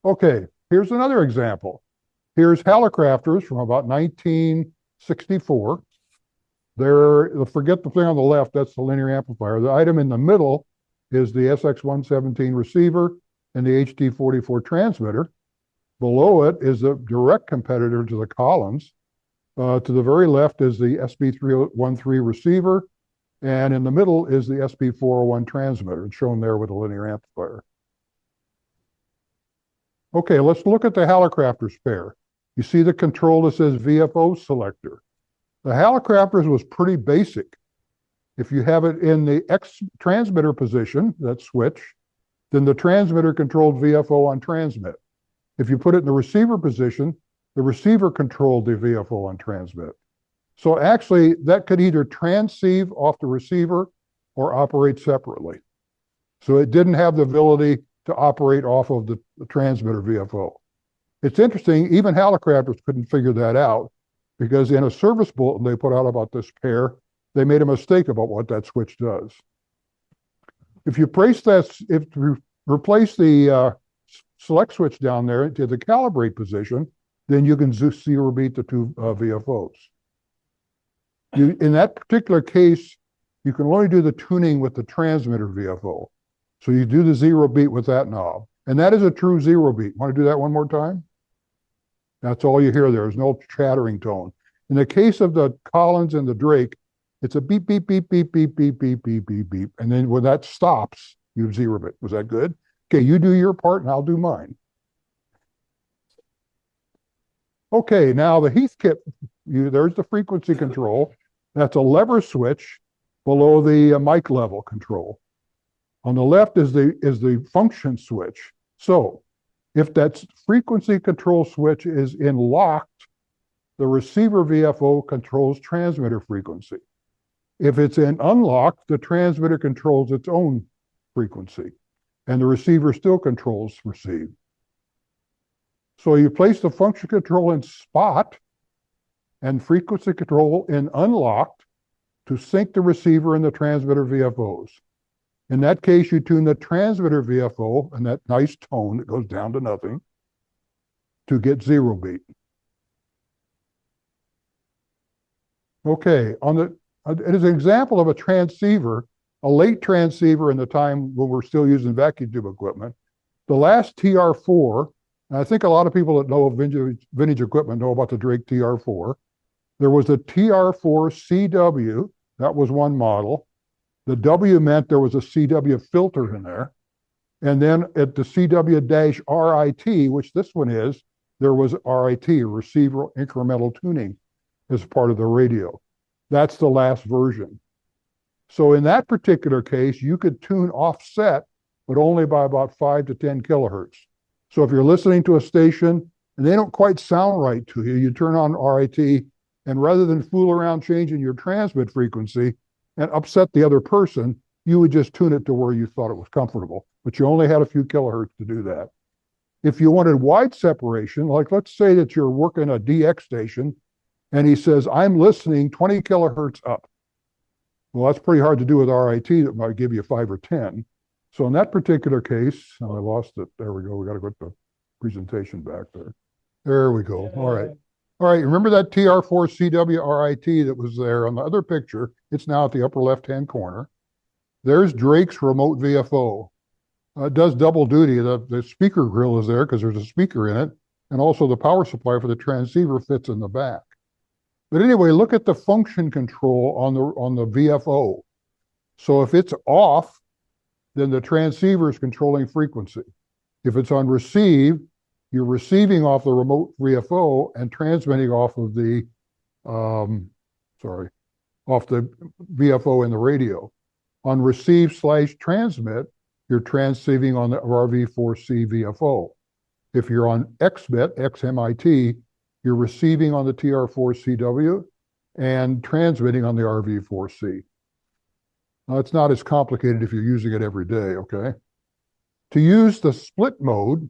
Okay, here's another example. Here's Hallicrafters from about 1964. Forget the thing on the left, that's the linear amplifier. The item in the middle is the SX117 receiver and the HD44 transmitter. Below it is a direct competitor to the Collins. To the very left is the SB313 receiver, and in the middle is the SB401 transmitter. It's shown there with a linear amplifier. Okay, let's look at the Hallicrafters pair. You see the control that says VFO selector. The Hallicrafters was pretty basic. If you have it in the X transmitter position, that switch, then the transmitter controlled VFO on transmit. If you put it in the receiver position, the receiver controlled the VFO on transmit. So actually, that could either transceive off the receiver or operate separately. So it didn't have the ability to operate off of the transmitter VFO. It's interesting, even Hallicrafters couldn't figure that out, because in a service bulletin they put out about this pair, they made a mistake about what that switch does. If you replace the select switch down there to the calibrate position, then you can zero beat the two VFOs. In that particular case, you can only do the tuning with the transmitter VFO. So you do the zero beat with that knob. And that is a true zero beat. Want to do that one more time? That's all you hear there. There's no chattering tone. In the case of the Collins and the Drake, it's a beep, beep, beep, beep, beep, beep, beep, beep, beep, beep. And then when that stops, you zero bit. Was that good? Okay, you do your part and I'll do mine. Okay, now the Heathkit, there's the frequency control. That's a lever switch below the mic level control. On the left is the function switch. So if that frequency control switch is in locked, the receiver VFO controls transmitter frequency. If it's in unlocked, the transmitter controls its own frequency, and the receiver still controls receive. So you place the function control in spot and frequency control in unlocked to sync the receiver and the transmitter VFOs. In that case, you tune the transmitter VFO and that nice tone that goes down to nothing to get zero beat. Okay, as an example of a transceiver, a late transceiver in the time when we're still using vacuum tube equipment, the last TR4, and I think a lot of people that know vintage equipment know about the Drake TR4. There was a TR4 CW, that was one model. The W meant there was a CW filter in there. And then at the CW-RIT, which this one is, there was RIT, receiver incremental tuning, as part of the radio. That's the last version. So in that particular case, you could tune offset, but only by about 5 to 10 kilohertz. So if you're listening to a station and they don't quite sound right to you, you turn on RIT, and rather than fool around changing your transmit frequency and upset the other person, you would just tune it to where you thought it was comfortable. But you only had a few kilohertz to do that. If you wanted wide separation, like let's say that you're working a DX station, and he says, I'm listening 20 kilohertz up. Well, that's pretty hard to do with RIT. That might give you 5 or 10. So in that particular case, I lost it. There we go. We got to get the presentation back there. There we go. All right. All right. Remember that TR4 CW RIT that was there on the other picture? It's now at the upper left-hand corner. There's Drake's remote VFO. It does double duty. The speaker grill is there because there's a speaker in it. And also the power supply for the transceiver fits in the back. But anyway, look at the function control on the VFO. So if it's off, then the transceiver is controlling frequency. If it's on receive, you're receiving off the remote VFO and transmitting off of the, off the VFO in the radio. On receive/transmit, you're transceiving on the RV4C VFO. If you're on XMIT, you're receiving on the TR4CW and transmitting on the RV4C. Now, it's not as complicated if you're using it every day, okay? To use the split mode,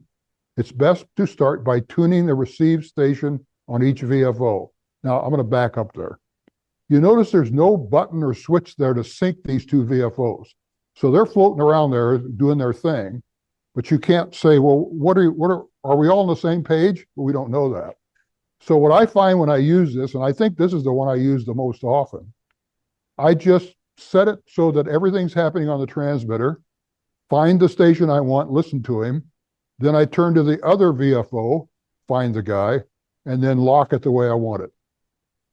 it's best to start by tuning the receive station on each VFO. Now, I'm going to back up there. You notice there's no button or switch there to sync these two VFOs. So they're floating around there doing their thing. But you can't say, well, are we all on the same page? Well, we don't know that. So what I find when I use this, and I think this is the one I use the most often, I just set it so that everything's happening on the transmitter, find the station I want, listen to him, then I turn to the other VFO, find the guy, and then lock it the way I want it.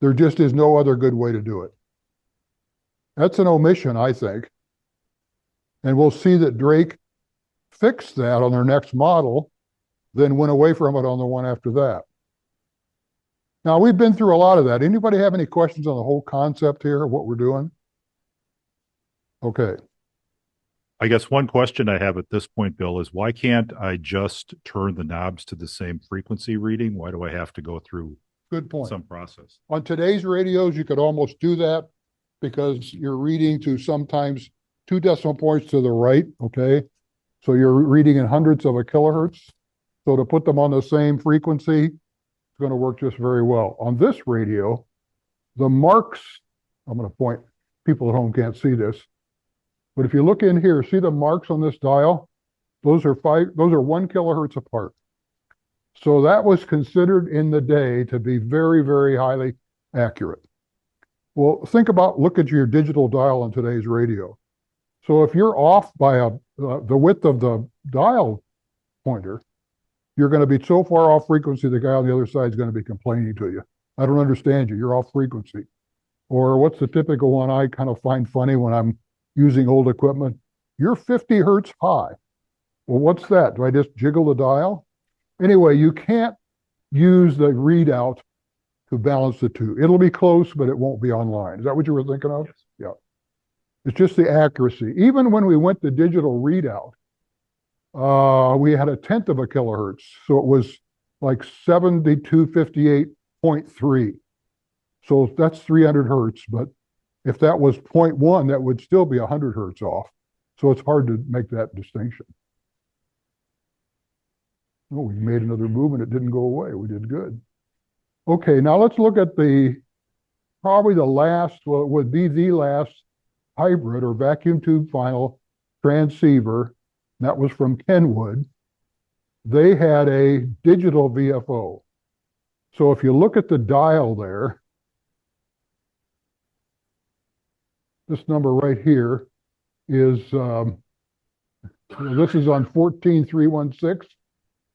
There just is no other good way to do it. That's an omission, I think. And we'll see that Drake fixed that on their next model, then went away from it on the one after that. Now, we've been through a lot of that. Anybody have any questions on the whole concept here of what we're doing? Okay. I guess one question I have at this point, Bill, is why can't I just turn the knobs to the same frequency reading? Why do I have to go through Good point. some process? On today's radios, you could almost do that because you're reading to sometimes 2 decimal points to the right, okay? So you're reading in hundreds of a kilohertz. So to put them on the same frequency, it's going to work just very well. On this radio, the marks, I'm going to point, people at home can't see this, but if you look in here, see the marks on this dial? Those are 1 kilohertz apart. So that was considered in the day to be very, very highly accurate. Well, look at your digital dial on today's radio. So if you're off by the width of the dial pointer, you're going to be so far off frequency, the guy on the other side is going to be complaining to you. I don't understand you. You're off frequency. Or what's the typical one I kind of find funny when I'm using old equipment? You're 50 hertz high. Well, what's that? Do I just jiggle the dial? Anyway, you can't use the readout to balance the two. It'll be close, but it won't be online. Is that what you were thinking of? Yes. Yeah. It's just the accuracy. Even when we went to digital readout, we had 1/10 of a kilohertz. So it was like 7258.3. So that's 300 hertz. But if that was 0.1, that would still be 100 hertz off. So it's hard to make that distinction. Oh, we made another movement. It didn't go away. We did good. Okay, now let's look at probably the last, well, it would be the last hybrid or vacuum tube final transceiver. That was from Kenwood. They had a digital VFO. So if you look at the dial there, this number right here is, this is on 14316.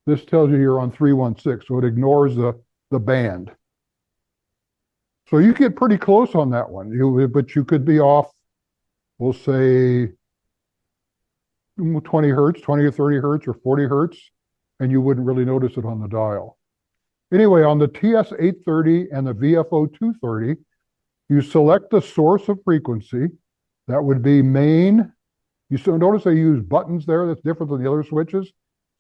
This tells you you're on 316, so it ignores the band. So you get pretty close on that one, but you could be off, we'll say 20 hertz, 20 or 30 hertz or 40 hertz, and you wouldn't really notice it on the dial. Anyway, on the TS830 and the VFO230, you select the source of frequency. That would be main. You notice I use buttons there. That's different than the other switches.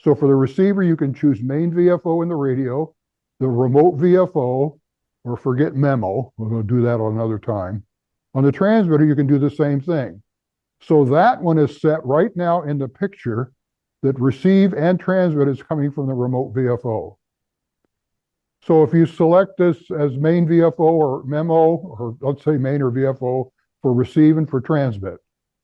So for the receiver, you can choose main VFO in the radio, the remote VFO, or forget memo. We're going to do that on another time. On the transmitter, you can do the same thing. So that one is set right now in the picture that receive and transmit is coming from the remote VFO. So if you select this as main VFO or memo, or let's say main or VFO for receive and for transmit,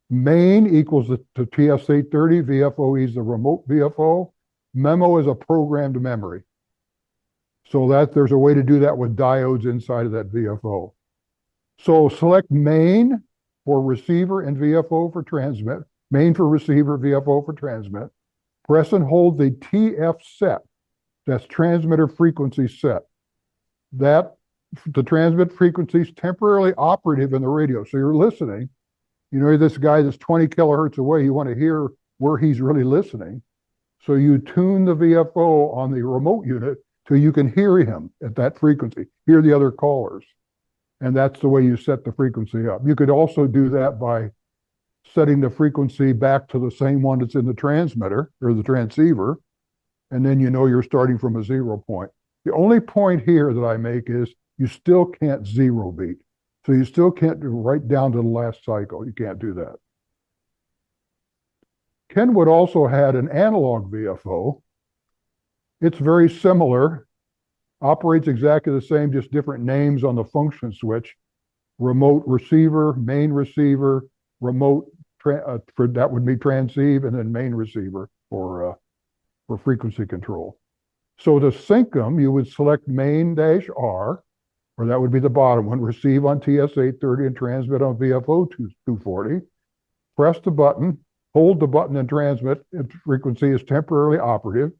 main equals to TS830, VFO is the remote VFO, memo is a programmed memory. So that there's a way to do that with diodes inside of that VFO. So select main for receiver and VFO for transmit, main for receiver, VFO for transmit. Press and hold the TF set. That's transmitter frequency set. The transmit frequency is temporarily operative in the radio. So you're listening. You know, this guy that's 20 kilohertz away, you want to hear where he's really listening. So you tune the VFO on the remote unit till you can hear him at that frequency, hear the other callers. And that's the way you set the frequency up. You could also do that by setting the frequency back to the same one that's in the transmitter or the transceiver, and then you know you're starting from a 0 point. The only point here that I make is you still can't zero beat. So you still can't do right down to the last cycle. You can't do that. Kenwood also had an analog VFO. It's very similar, operates exactly the same, just different names on the function switch. Remote receiver, main receiver, remote, that would be transceive, and then main receiver for frequency control. So to sync them, you would select main-R, or that would be the bottom one, receive on TS-830 and transmit on VFO 240. Press the button, hold the button and transmit. Its frequency is temporarily operative,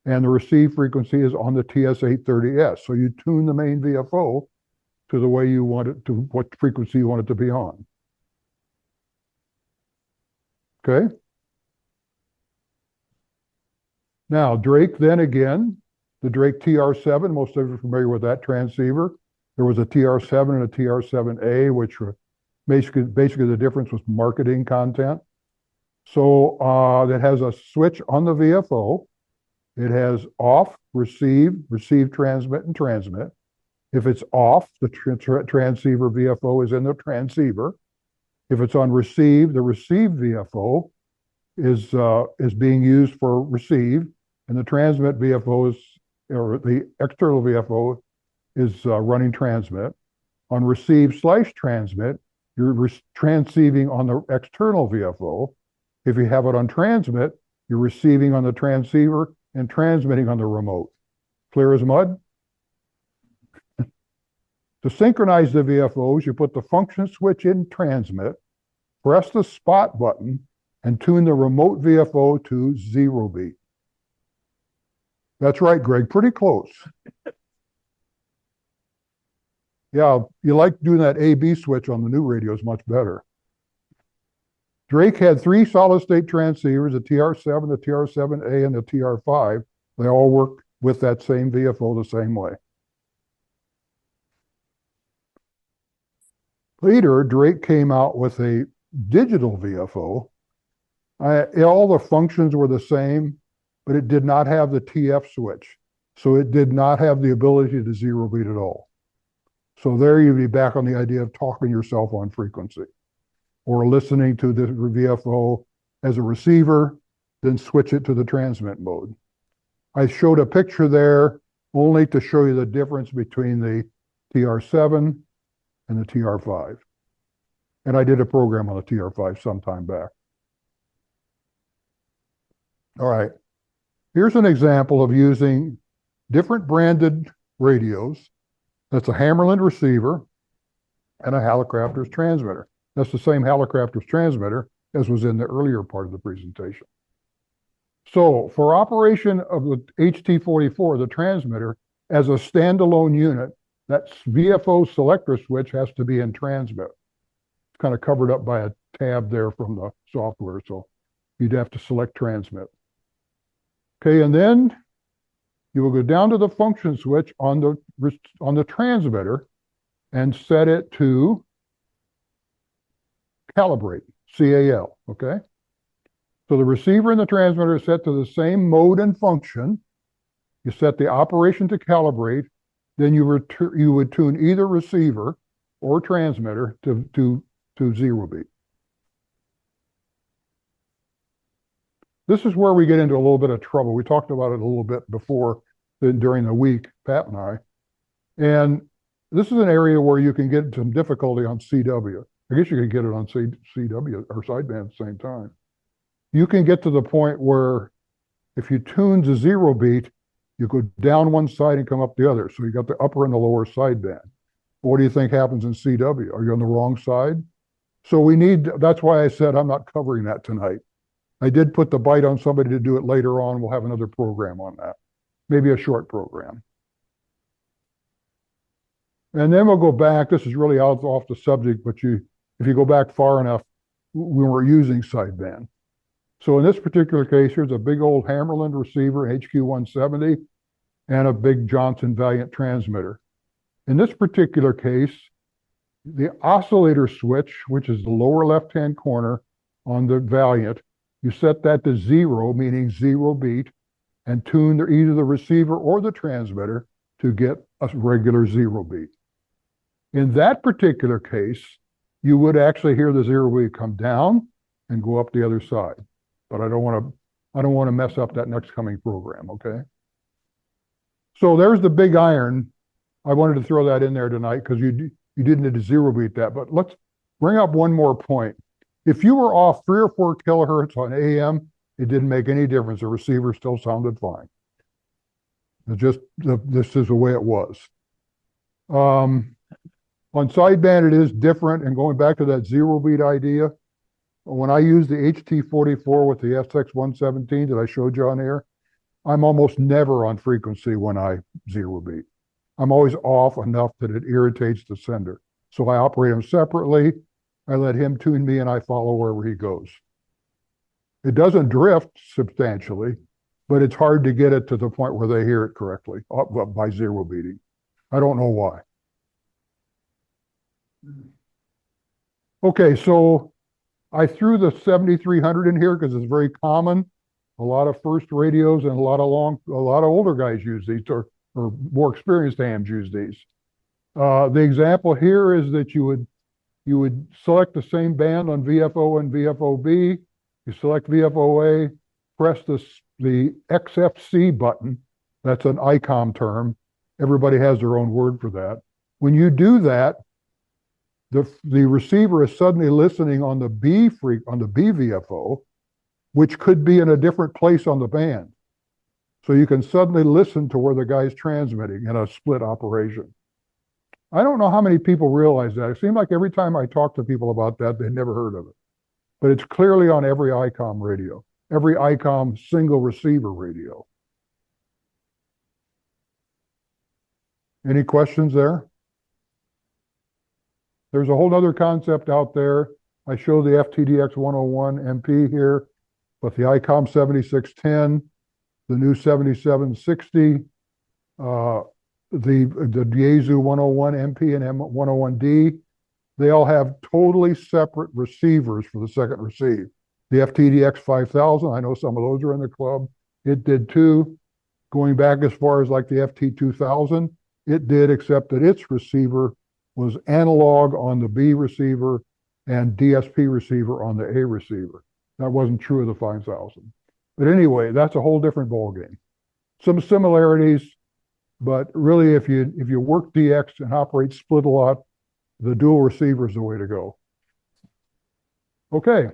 and the receive frequency is on the TS-830S. So you tune the main VFO to the way you want it, to what frequency you want it to be on. Okay? Now, Drake then again, the Drake TR7, most of you are familiar with that transceiver. There was a TR7 and a TR7A, which were basically the difference was marketing content. So that has a switch on the VFO. It has off, receive, transmit, and transmit. If it's off, the transceiver VFO is in the transceiver. If it's on receive, the receive VFO is being used for receive, and the transmit VFO or the external VFO is running transmit. On receive/transmit, you're transceiving on the external VFO. If you have it on transmit, you're receiving on the transceiver and transmitting on the remote. Clear as mud? To synchronize the VFOs, you put the function switch in transmit, press the spot button, and tune the remote VFO to 0 beat. That's right, Greg, pretty close. Yeah, you like doing that A-B switch on the new radios much better. Drake had 3 solid-state transceivers, the TR7, the TR7A, and the TR5. They all work with that same VFO the same way. Later, Drake came out with a digital VFO. All the functions were the same, but it did not have the TF switch. So it did not have the ability to 0 beat at all. So there you'd be back on the idea of talking yourself on frequency or listening to the VFO as a receiver, then switch it to the transmit mode. I showed a picture there only to show you the difference between the TR7 and the TR5. And I did a program on the TR5 some time back. All right. Here's an example of using different branded radios. That's a Hammerland receiver and a Hallicrafters transmitter. That's the same Hallicrafters transmitter as was in the earlier part of the presentation. So for operation of the HT44, the transmitter, as a standalone unit, that VFO selector switch has to be in transmit. It's kind of covered up by a tab there from the software, so you'd have to select transmit. Okay, and then you will go down to the function switch on the transmitter and set it to calibrate, CAL, okay? So the receiver and the transmitter are set to the same mode and function. You set the operation to calibrate, then you would tune either receiver or transmitter to 0 beat. This is where we get into a little bit of trouble. We talked about it a little bit before during the week, Pat and I. And this is an area where you can get some difficulty on CW. I guess you could get it on CW or sideband at the same time. You can get to the point where if you tune to 0 beat, you go down one side and come up the other. So you got the upper and the lower sideband. What do you think happens in CW? Are you on the wrong side? So that's why I said I'm not covering that tonight. I did put the bite on somebody to do it later on. We'll have another program on that. Maybe a short program. And then we'll go back. This is really off the subject, but if you go back far enough, we were using sideband. So in this particular case, here's a big old Hammerland receiver, HQ170, and a big Johnson Valiant transmitter. In this particular case, the oscillator switch, which is the lower left-hand corner on the Valiant, you set that to 0, meaning 0 beat, and tune either the receiver or the transmitter to get a regular 0 beat. In that particular case, you would actually hear the 0 beat come down and go up the other side. But I don't want to mess up that next coming program, okay? So there's the big iron. I wanted to throw that in there tonight because you didn't need to 0 beat that. But let's bring up one more point. If you were off 3 or 4 kilohertz on AM It didn't make any difference. The receiver still sounded fine. This is the way it was. On sideband, it is different. And going back to that zero beat idea, when I use the HT44 with the SX117 that I showed you on here, I'm almost never on frequency when I zero beat. I'm always off enough that it irritates the sender. So I operate them separately. I let him tune me and I follow wherever he goes. It doesn't drift substantially, but it's hard to get it to the point where they hear it correctly by zero beating. I don't know why. Okay, so I threw the 7300 in here because it's very common. A lot of first radios and a lot of older guys use these, or more experienced hams use these. The example here is that you would select the same band on VFO and VFOB. You select VFOA, press the XFC button. That's an ICOM term. Everybody has their own word for that. When you do that, the receiver is suddenly listening on the B VFO, which could be in a different place on the band. So you can suddenly listen to where the guy's transmitting in a split operation. I don't know how many people realize that. It seems like every time I talk to people about that, they've never heard of it. But it's clearly on every ICOM radio, every ICOM single receiver radio. Any questions there? There's a whole other concept out there. I show the FTDX 101MP here, but the ICOM 7610, the new 7760, the Yaesu 101MP and M101D, they all have totally separate receivers for the second receive. The FTDX 5000, I know some of those are in the club. It did too. Going back as far as like the FT 2000, it did, except that its receiver was analog on the B receiver and DSP receiver on the A receiver. That wasn't true of the 5000. But anyway, that's a whole different ballgame. Some similarities, but really if you work DX and operate split a lot, the dual receiver is the way to go. Okay,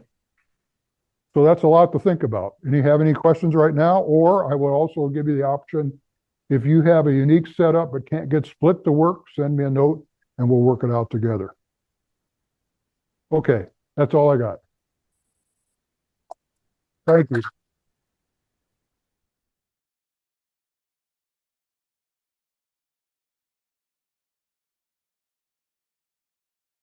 so that's a lot to think about. Have any questions right now? Or I will also give you the option, if you have a unique setup but can't get split to work, send me a note and we'll work it out together. Okay, that's all I got. Thank you.